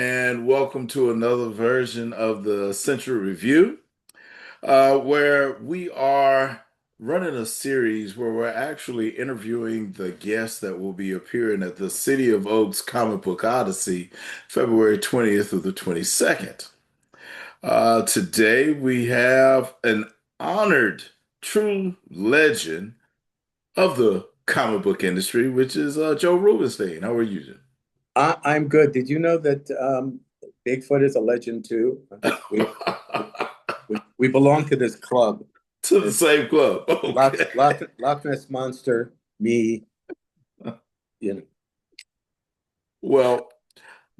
and welcome to another version of the Century Review, where we are running a series where we're actually interviewing the guests that will be appearing at the City of Oaks Comic Book Odyssey, February 20th through the 22nd. Today we have an honored, true legend of the comic book industry, which is Joe Rubinstein. How are you, Jim? I'm good. Did you know that Bigfoot is a legend too? We we belong to this club. To the This same club. Loch, Okay. Loch, Loch Ness Monster, me, you know. Well,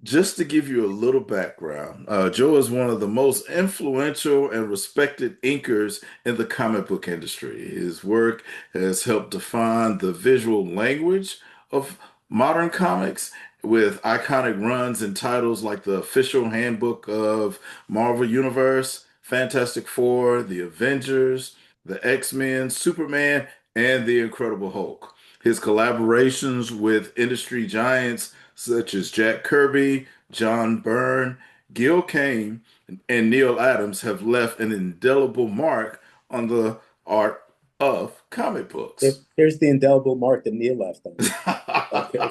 just to give you a little background, Joe is one of the most influential and respected inkers in the comic book industry. His work has helped define the visual language of modern comics with iconic runs and titles like the official handbook of Marvel Universe, Fantastic Four, The Avengers, the X-Men, Superman, and The Incredible Hulk. His collaborations with industry giants such as Jack Kirby, John Byrne, Gil Kane, and Neil Adams have left an indelible mark on the art of comic books. Here's the indelible mark that Neil left on it. Okay.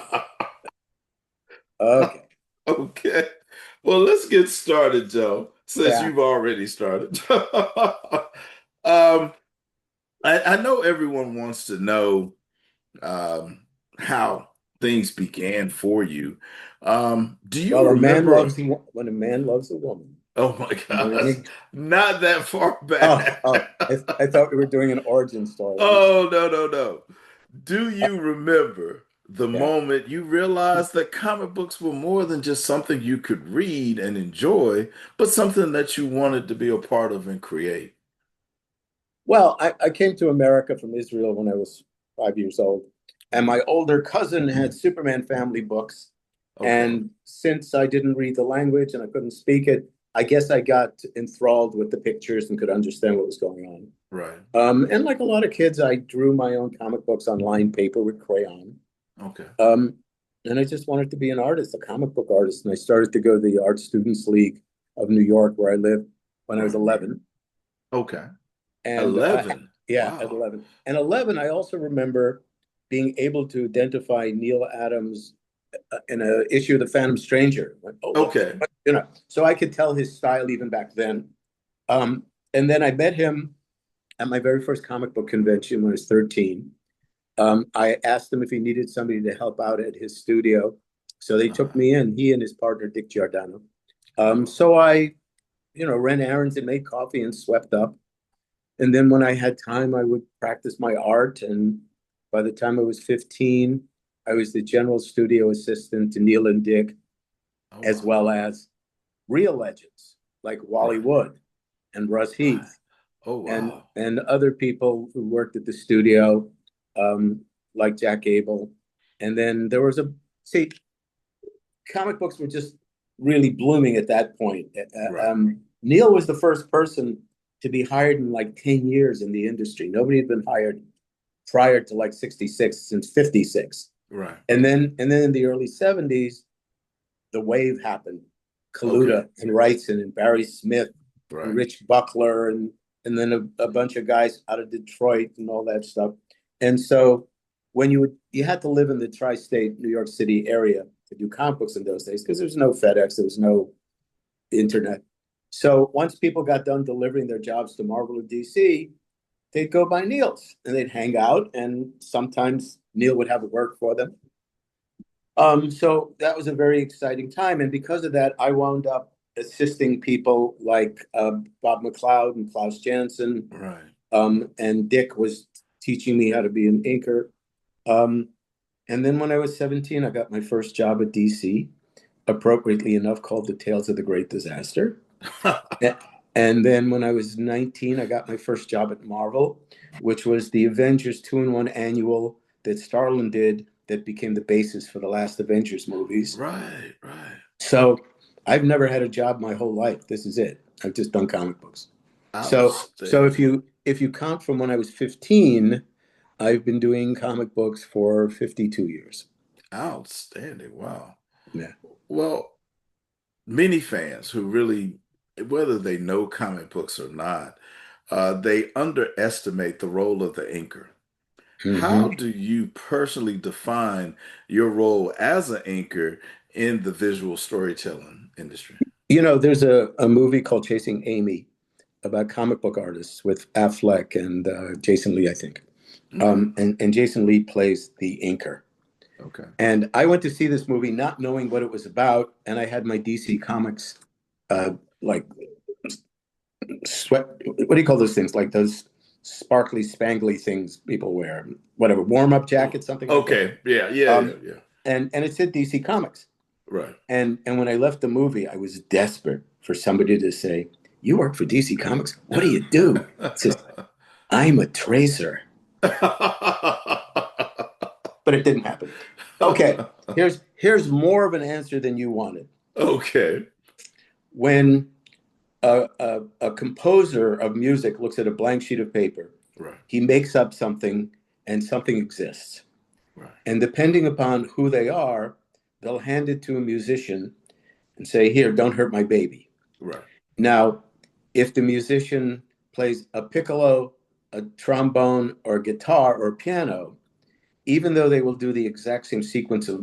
Okay. Okay. Well, let's get started, Joe, since Yeah. you've already started. um, I know everyone wants to know how things began for you. Do you Well, remember? when a man loves a woman. Oh my gosh, not that far back. I thought we were doing an origin story. I'm sorry. Oh, no, no, no. Do you remember the Yeah. moment you realized that comic books were more than just something you could read and enjoy, but something that you wanted to be a part of and create? Well, I came to America from Israel when I was 5 years old, and my older cousin had Superman family books. Okay, And since I didn't read the language and I couldn't speak it, I guess I got enthralled with the pictures and could understand what was going on. right. And like a lot of kids, I drew my own comic books on lined paper with crayon. Okay. Um, and I just wanted to be an artist, a comic book artist. And I started to go to the Art Students League of New York, where I lived when I was Right. 11. Okay. And 11. yeah, at Wow. 11. And 11, I also remember being able to identify Neil Adams in an issue of The Phantom Stranger. Like, oh, look, Okay. so I could tell his style even back then. Um, and then I met him at my very first comic book convention when I was 13. I asked him if he needed somebody to help out at his studio. So they took Uh-huh. me in, he and his partner, Dick Giordano. Oh, So I, ran errands and made coffee and swept up. And then when I had time, I would practice my art. And by the time I was 15, I was the general studio assistant to Neil and Dick, oh as wow. well as real legends like Wally Right. Wood and Russ Right. Heath Oh and wow. and other people who worked at the studio, um, like Jack Abel. And then there was see, comic books were just really blooming at that point. Right. Neil was the first person to be hired in like 10 years in the industry. Nobody had been hired prior to like 66 since 56. Right. And then in the early 70s, the wave happened. Okay. Kaluta and Wrightson and Barry Smith and Right. Rich Buckler and then a bunch of guys out of Detroit and all that stuff. And so when you had to live in the tri-state New York City area to do comic books in those days because there was no FedEx, there was no internet. So once people got done delivering their jobs to Marvel or DC, they'd go by Neil's and they'd hang out, and sometimes Neil would have work for them. So that was a very exciting time, and because of that, I wound up assisting people like Bob McLeod and Klaus Janson, Right. and Dick was teaching me how to be an inker. Um, and then when I was 17, I got my first job at DC, appropriately enough called the Tales of the Great Disaster. And then when I was 19, I got my first job at Marvel, which was the Avengers 2-in-1 annual that Starlin did that became the basis for the last Avengers movies. Right. Right. So I've never had a job my whole life. This is it. I've just done comic books. So if Outstanding. you count from when I was 15, I've been doing comic books for 52 years. Outstanding. Wow. Yeah. Well, many fans who really, whether they know comic books or not, they underestimate the role of the inker. How Hmm. do you personally define your role as an inker in the visual storytelling industry? There's a movie called Chasing Amy about comic book artists with Affleck and Jason Lee, I think. Okay. And Jason Lee plays the inker. Okay. And I went to see this movie not knowing what it was about, and I had my DC Comics uh, like sweat. What do you call those things? Like those sparkly, spangly things people wear, whatever, warm up jacket, something like that. Okay. Yeah. Yeah. Yeah. Um, Yeah. and it said DC Comics. Right. And when I left the movie, I was desperate for somebody to say, "You work for DC Comics? What do you do?" It says, "I'm a tracer," but it didn't happen. Okay, here's more of an answer than you wanted. Okay. When a composer of music looks at a blank sheet of paper, Right. he makes up something, and something exists. Right. And depending upon who they are, they'll hand it to a musician and say, "Here, don't hurt my baby." Right. Now, if the musician plays a piccolo, a trombone, or a guitar or a piano, even though they will do the exact same sequence of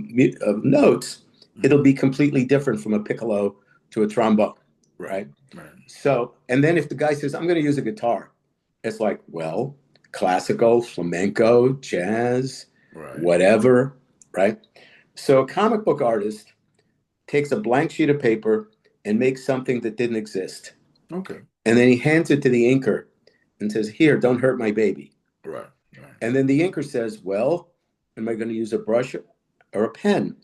notes, it'll Mhm. be completely different from a piccolo to a trombone, Right. right? Right. So, and then if the guy says, "I'm going to use a guitar," it's like, well, classical, flamenco, jazz, Right. whatever, right? So a comic book artist takes a blank sheet of paper and makes something that didn't exist. Okay. And then he hands it to the inker and says, "Here, don't hurt my baby." Right. Right. And then the inker says, "Well, am I going to use a brush or a pen?"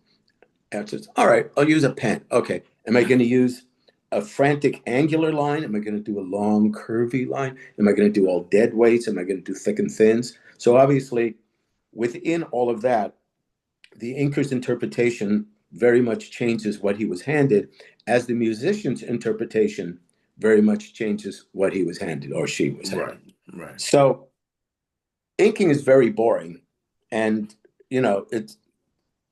And says, "All right, I'll use a pen." Okay. Am I going to use a frantic angular line? Am I going to do a long curvy line? Am I going to do all dead weights? Am I going to do thick and thins? So obviously, within all of that, the inker's interpretation very much changes what he was handed, as the musician's interpretation very much changes what he was handed or she was handed. Right. Right. So inking is very boring, and it's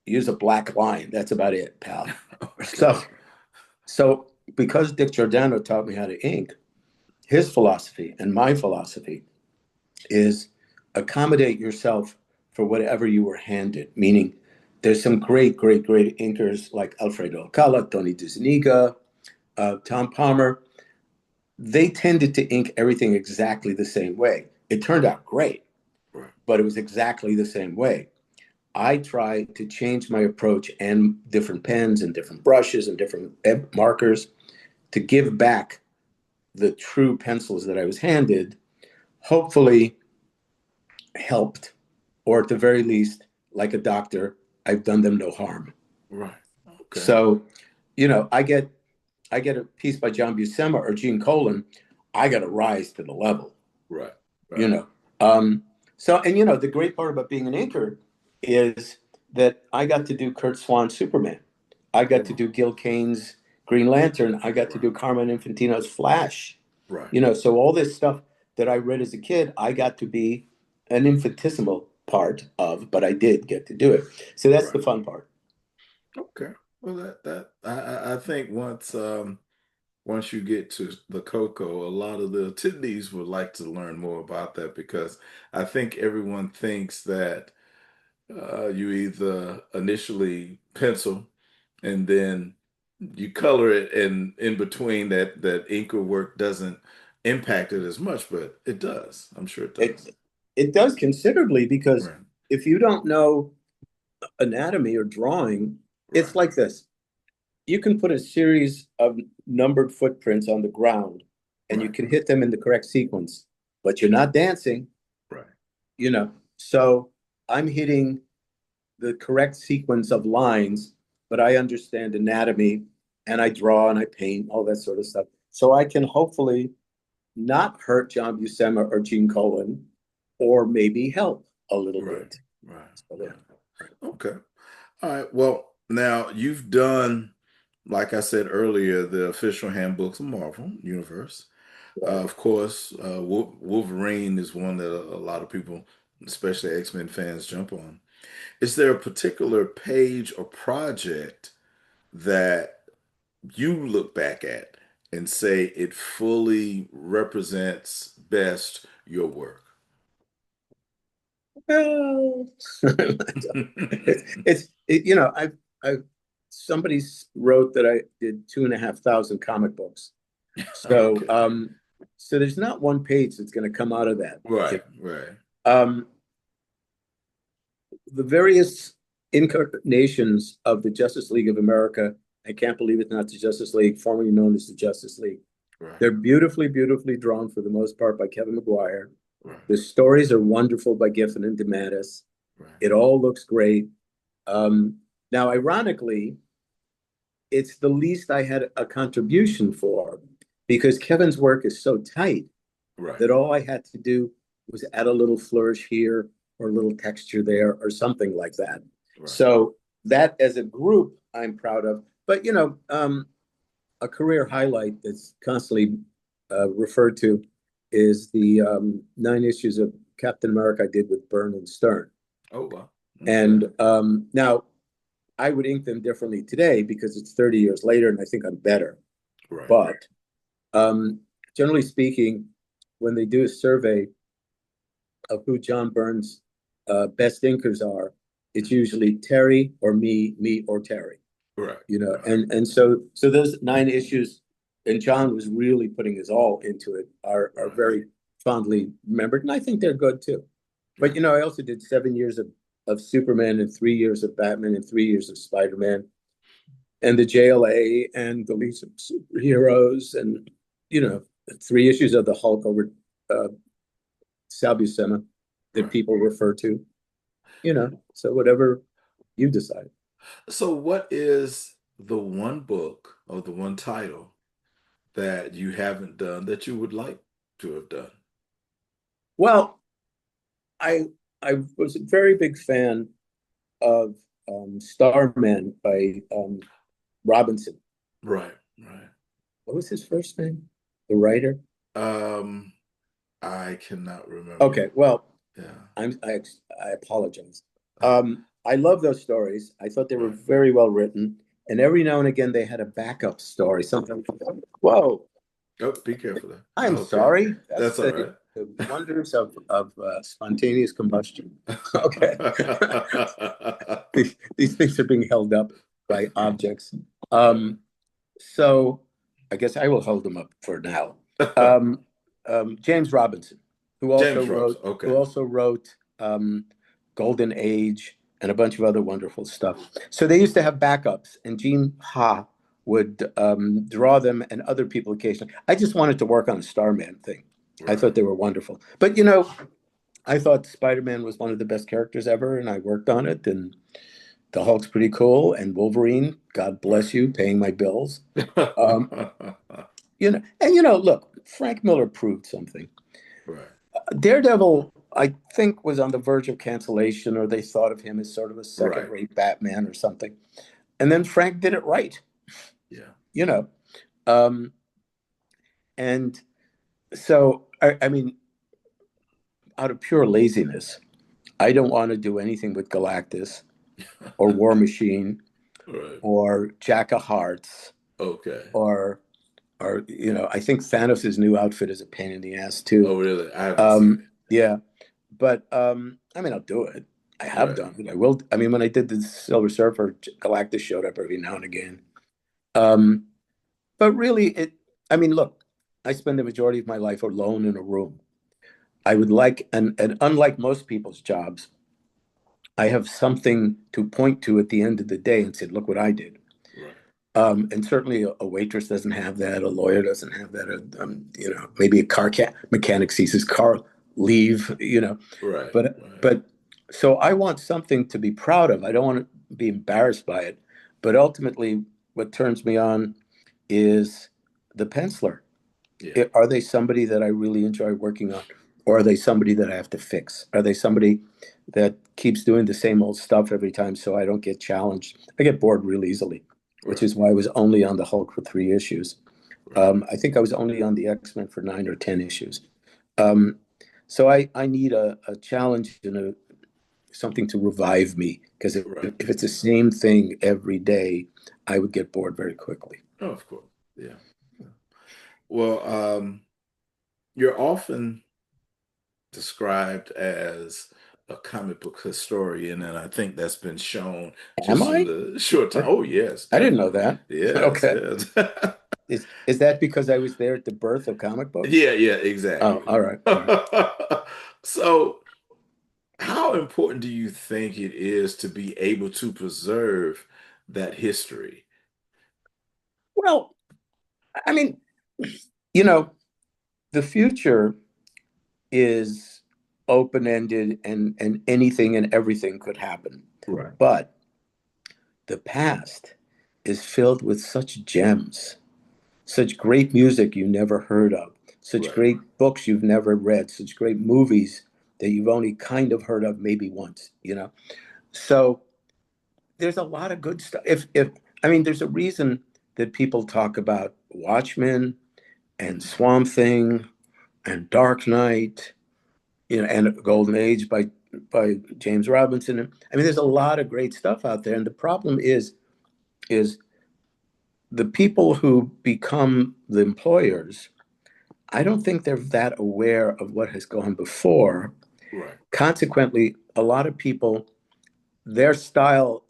use a black line. That's about it, pal. Okay. So because Dick Giordano taught me how to ink, his philosophy and my philosophy is accommodate yourself for whatever you were handed. Meaning, there's some great, great, great inkers like Alfredo Alcala, Tony DeZuniga, Tom Palmer. They tended to ink everything exactly the same way. It turned out great, Right. but it was exactly the same way. I try to change my approach and different pens and different brushes and different markers to give back the true pencils that I was handed, hopefully helped, or at the very least, like a doctor, I've done them no harm. Right. Okay. So, I get a piece by John Buscema or Gene Colan, I got to rise to the level. Right. you Right. know. Um, and the great part about being an inker is that I got to do Kurt Swan's Superman. I got to Right. do Gil Kane's Green Lantern. I got to Right. do Carmen Infantino's Flash. Right. So all this stuff that I read as a kid, I got to be an infinitesimal part of, but I did get to do it. So that's the Right. fun part. Okay. Well, I think once you get to the COCO, a lot of the attendees would like to learn more about that because I think everyone thinks that you either initially pencil and then you color it, and in between that inker work doesn't impact it as much, but it does. I'm sure it It does. it does considerably because Right. if you don't know anatomy or drawing, it's Right. like this. You can put a series of numbered footprints on the ground and you Right. can hit them in the correct sequence, but you're not dancing, Right. you know. So I'm hitting the correct sequence of lines, but I understand anatomy and I draw and I paint, all that sort of stuff. So I can hopefully not hurt John Buscema or Gene Colan, or maybe help a little Right. bit. Right. So Right. there. Okay. All right. Well, now you've done, like I said earlier, the official handbooks of Marvel Universe. Right. Of course, Wolverine is one that a lot of people, especially X-Men fans, jump on. Is there a particular page or project that you look back at and say it fully represents best your work? Well, I somebody wrote that I did 2,500 comic books. So, Okay. so there's not one page that's going to come out of that. Right, right, Um, the various incarnations of the Justice League of America, I can't believe it's not the Justice League, formerly known as the Justice League. right, They're beautifully, beautifully drawn for the most part by Kevin Maguire. right, The stories are wonderful by Giffen and DeMatteis. right, It all looks great. Um, Now, ironically, it's the least I had a contribution for because Kevin's work is so tight right, that all I had to do was add a little flourish here or a little texture there or something like that. right, So that as a group, I'm proud of. But a career highlight that's constantly referred to is the 9 issues of Captain America I did with Byrne and Stern. oh wow, okay, And now I would ink them differently today because it's 30 years later and I think I'm better. right, But um, generally speaking, when they do a survey of who John Byrne's best inkers are, it's usually Terry or me or Terry. right, right, And so those 9 issues, and John was really putting his all into it, are right, very fondly remembered, and I think they're good too. But right, I also did 7 years of Superman and 3 years of Batman and 3 years of Spider-Man and the JLA and the Legion of Superheroes and you know 3 issues of the Hulk over uh, Sal Buscema that right. people refer to. So whatever you decide. So, what is the one book or the one title that you haven't done that you would like to have done? Well, I I was a very big fan of Starman by Robinson. Right, right. What was his first name? The writer. Um, I cannot remember. Okay, well, Yeah. I apologize. Uh, I love those stories. I thought they were right. very well written, and every now and again they had a backup story. Something. Whoa, Oh, be careful there. I'm Okay. sorry. That's That's all the wonders of spontaneous combustion. Okay. These things are being held up by objects. right. Um, so I guess I will hold them up for now. Um, James Robinson, who also James Rose. wrote who Okay. also wrote Golden Age and a bunch of other wonderful stuff. So they used to have backups, and Gene Ha would draw them, and other people occasionally. I just wanted to work on a Starman thing. I Right. thought they were wonderful, but I thought Spider-Man was one of the best characters ever, and I worked on it. And the Hulk's pretty cool, and Wolverine, God Right. bless you, paying my bills. Um, look, Frank Miller proved something. Right. Daredevil, I think, was on the verge of cancellation, or they thought of him as sort of a Right. second-rate Batman or something. And then Frank did it right, Yeah. you know. Um, and so, I mean, out of pure laziness, I don't want to do anything with Galactus or War Machine Right. or Jack of Hearts Okay. or I think Thanos' new outfit is a pain in the ass too. Oh, really? I haven't seen it. Yeah, but I mean, I'll do it. I have Right. done it. I will. I mean, when I did the Silver Surfer, Galactus showed up every now and again. Um, but really, I mean, look, I spend the majority of my life alone in a room. I would like, and unlike most people's jobs, I have something to point to at the end of the day and say, look what I did. Right. And certainly a waitress doesn't have that. A lawyer doesn't have that. Maybe a mechanic sees his car leave. Right. But Right. but so I want something to be proud of. I don't want to be embarrassed by it. But ultimately, what turns me on is the penciler. Yeah. Are they somebody that I really enjoy working on, or are they somebody that I have to fix? Are they somebody that keeps doing the same old stuff every time so I don't get challenged? I get bored real easily, which Right. is why I was only on the Hulk for 3 issues. Right. I think I was only on the X-Men for 9 or 10 issues. Um, so I need a challenge and something to revive me because if Right. it's the same thing every day, I would get bored very quickly. Oh, of course. Yeah. Well, you're often described as a comic book historian, and I think that's been shown Am just in I? the short time. I Oh, yes, I didn't know definitely. that. Yes, Okay. yes. Is that because I was there at the birth of comic books? Yeah, yeah, Oh, exactly. all right, all right. So, how important do you think it is to be able to preserve that history? Well, I mean, you know, the future is open-ended and anything and everything could happen. Right, But the past is filled with such gems, such great music you never heard of, such right, great books you've never read, such great movies that you've only kind of heard of maybe once, you know. So there's a lot of good stuff. If I mean, there's a reason that people talk about Watchmen and hmm Swamp Thing and Dark Knight, you know, and Golden Age by James Robinson. I mean, there's a lot of great stuff out there, and the problem is the people who become the employers. I don't think they're that aware of what has gone before. right, Consequently, a lot of people, their style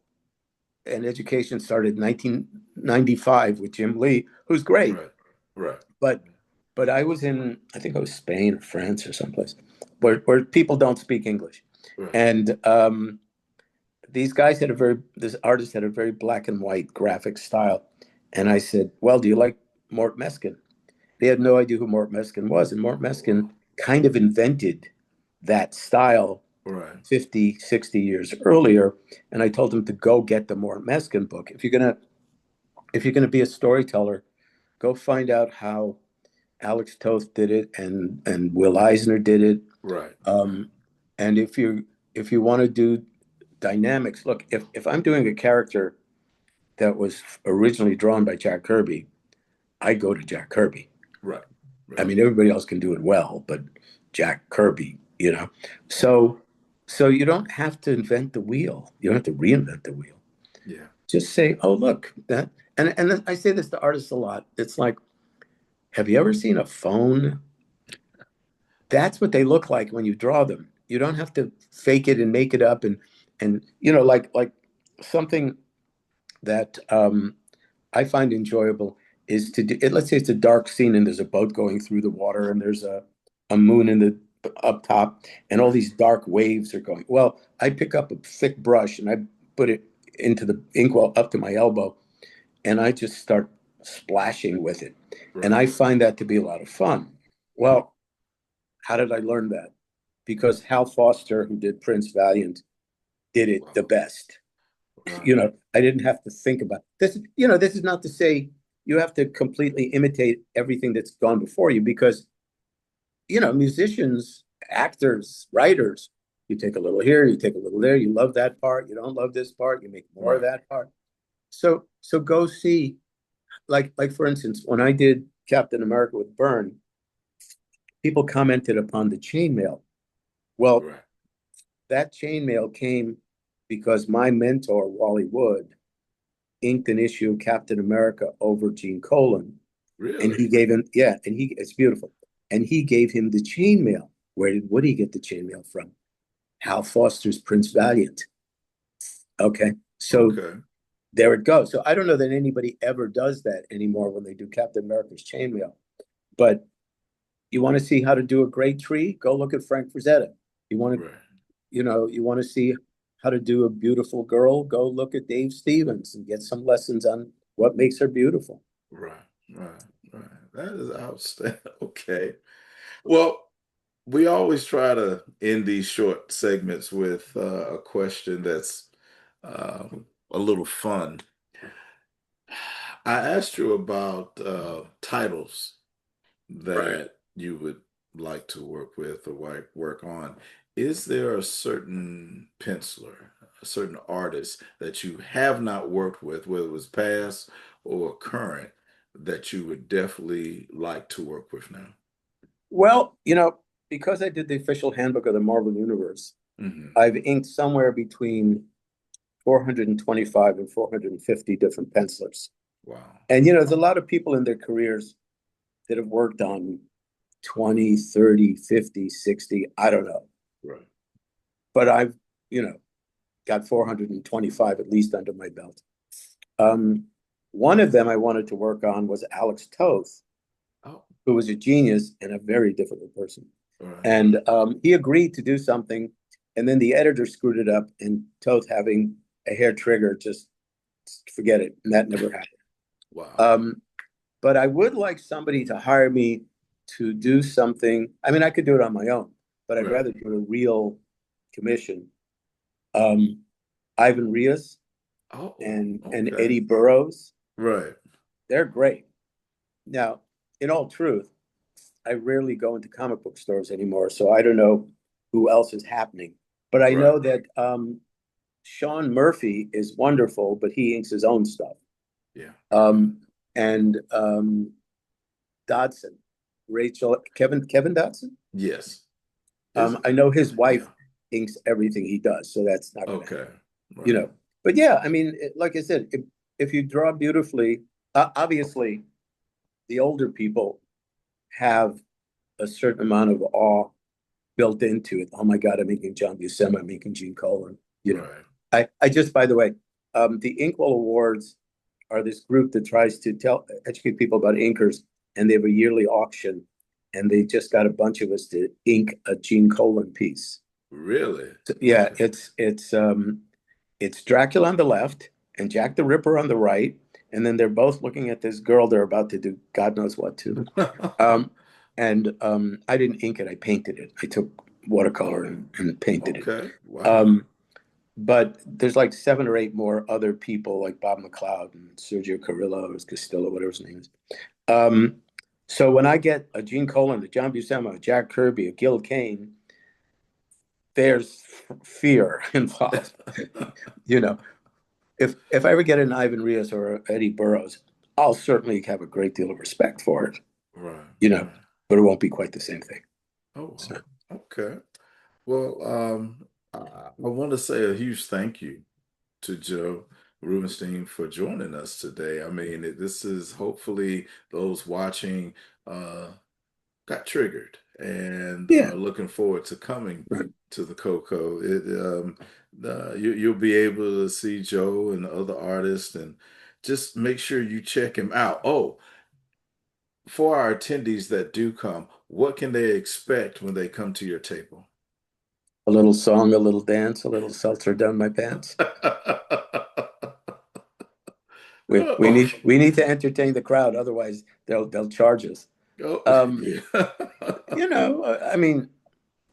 and education started in 1995 with Jim Lee, who's great. right, right, But I was in, I think I was Spain or France or someplace where people don't speak English. right, And these guys had this artist had a very black and white graphic style. And I said, well, do you like Mort Meskin? They had no idea who Mort Meskin was. And Mort wow, Meskin kind of invented that style right, 50, 60 years earlier. And I told them to go get the Mort Meskin book. If you're gonna be a storyteller, go find out how Alex Toth did it and Will Eisner did it. right, right, Um, and if you want to do dynamics, look, if I'm doing a character that was originally drawn by Jack Kirby, I go to Jack Kirby. right, I right, mean, everybody else can do it well, but Jack Kirby, you know. right, So you don't have to invent the wheel. You don't have to reinvent the wheel. yeah, Just say, "Oh, look, that." And I say this to artists a lot. It's like, have you ever seen a phone? That's what they look like when you draw them. You don't have to fake it and make it up and you know, like something that I find enjoyable is to do it. Let's say it's a dark scene and there's a boat going through the water and there's a moon in the up top and all right, these dark waves are going. Well, I pick up a thick brush and I put it into the inkwell up to my elbow and I just start splashing with it. And right, I find that to be a lot of fun. Well, how did I learn that? Because Hal Foster, who did Prince Valiant, did it the wow, best. You right, know, I didn't have to think about this. You know, this is not to say you have to completely imitate everything that's gone before you because, you know, musicians, actors, writers, you take a little here, you take a little there, you love that part, you don't love this part, you make more of right, that part. So go see, like for instance, when I did Captain America with Byrne, people commented upon the chainmail. Well, right, that chainmail came because my mentor, Wally Wood, inked an issue of Captain America over Gene Colan. And really, he gave him, yeah, and it's beautiful. And he gave him the chainmail. Where did Woody get the chainmail from? Hal Foster's Prince Valiant. Okay. So okay, there it goes. So I don't know that anybody ever does that anymore when they do Captain America's chainmail. But you want to see how to do a great tree? Go look at Frank Frazetta. You want to right, you want to see how to do a beautiful girl, go look at Dave Stevens and get some lessons on what makes her beautiful. right, right, right. That is outstanding. Okay. Well, we always try to end these short segments with a question that's a little fun. I asked you about titles Right. that you would like to work with or work on. Is there a certain penciler, a certain artist that you have not worked with, whether it was past or current, that you would definitely like to work with now? Well, you know, because I did the official handbook of the Marvel Universe, Hmm I've inked somewhere between 425 and 450 different pencilers. Wow. And there's a lot of people in their careers that have worked on 20, 30, 50, 60, I don't know. Right. But I've, you know, got 425 at least under my belt. Um, one of them I wanted to work on was Alex Toth, Oh, who was a genius and a very difficult person. all right. And he agreed to do something, and then the editor screwed it up, and Toth having a hair trigger, just forget it. And that never happened. Wow. Um, but I would like somebody to hire me to do something. I mean, I could do it on my own, but I'd Right. rather do a real commission. Um, Ivan Rios Oh, and okay. Eddie Burroughs, Right. they're great. Now, in all truth, I rarely go into comic book stores anymore, so I don't know who else is happening. But I Right. know that Sean Murphy is wonderful, but he inks his own stuff. Yeah. And Dodson, Kevin Dodson. Yes. Is I know his wife yeah. inks everything he does, so that's not going to happen. Okay. You Right. know, but yeah, I mean, like I said, if you draw beautifully, obviously the older people have a certain amount of awe built into it. Oh my God, I'm making John Buscema, I'm making Gene Colan. You know, Right. I just, by the way, the Inkwell Awards are this group that tries to educate people about inkers, and they have a yearly auction, and they just got a bunch of us to ink a Gene Colan piece. Really? So, yeah, Okay. it's Dracula on the left and Jack the Ripper on the right, and then they're both looking at this girl they're about to do God knows what to. Um, and I didn't ink it; I painted it. I took watercolor Oh, and painted it. okay. Wow. Um, but there's like 7 or 8 more other people, like Bob McLeod and Sergio Carrillo or Castillo, whatever his name is. Um, so when I get a Gene Colan, a John Buscema, a Jack Kirby, a Gil Kane, there's fear involved. You know, if I ever get an Ivan Rios or Eddie Burroughs, I'll certainly have a great deal of respect for it. Right. You know, Right. but it won't be quite the same thing. Oh, So wow. Okay. Well, I want to say a huge thank you to Joe Rubinstein for joining us today. I mean, this is hopefully those watching uh, got triggered and yeah, looking forward to coming right. to the COCO. You'll be able to see Joe and the other artists and just make sure you check him out. Oh, for our attendees that do come, what can they expect when they come to your table? A little song, a little dance, a little seltzer down my pants. We need Okay. we need to entertain the crowd, otherwise they'll charge us. Oh, Um, yeah. I mean,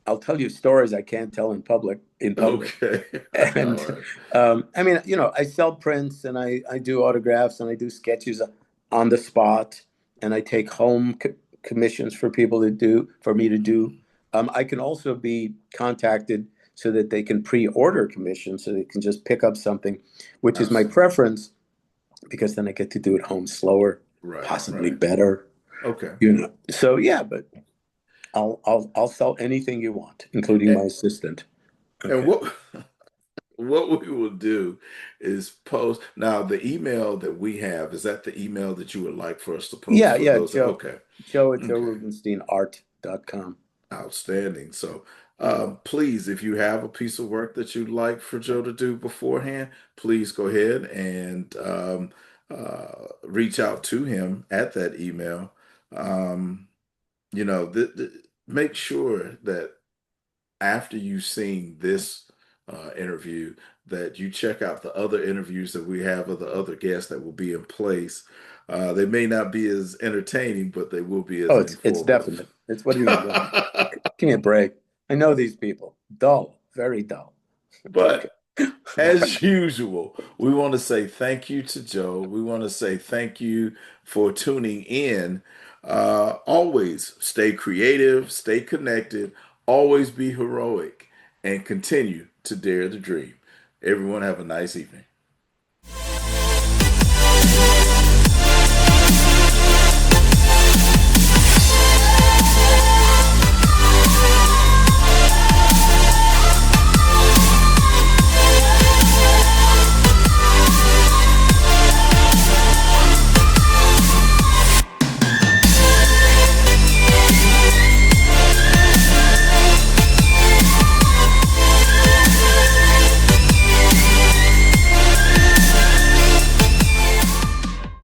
I'll tell you stories I can't tell in public. Okay. All And right. I mean, I sell prints and I do autographs and I do sketches on the spot, and I take home commissions for me to do. I can also be contacted so that they can pre-order commissions, so they can just pick up something, which is my Absolutely. preference, because then I get to do it home slower, Right, possibly right. better. Okay. So yeah, but I'll sell anything you want, including And, my assistant. and Okay. what we will do is post now the email that we have, is that the email that you would like for us to post Yeah, for yeah, those that, Joe. okay. Joe at Okay. joerubinsteinart.com. Outstanding. So, Yeah. please, if you have a piece of work that you'd like for Joe to do beforehand, please go ahead and reach out to him at that email. Um, make sure that after you've seen this interview, that you check out the other interviews that we have of the other guests that will be in place. They may not be as entertaining, but they will be Oh, as it's informative. definite. It's what do you mean? Give me a break. I know these people. Dull, very dull. Okay. But Bye as usual, we want to say thank you to Joe. We want to say thank you for tuning in. Always stay creative, stay connected, always be heroic, and continue to dare to dream. Everyone have a nice evening.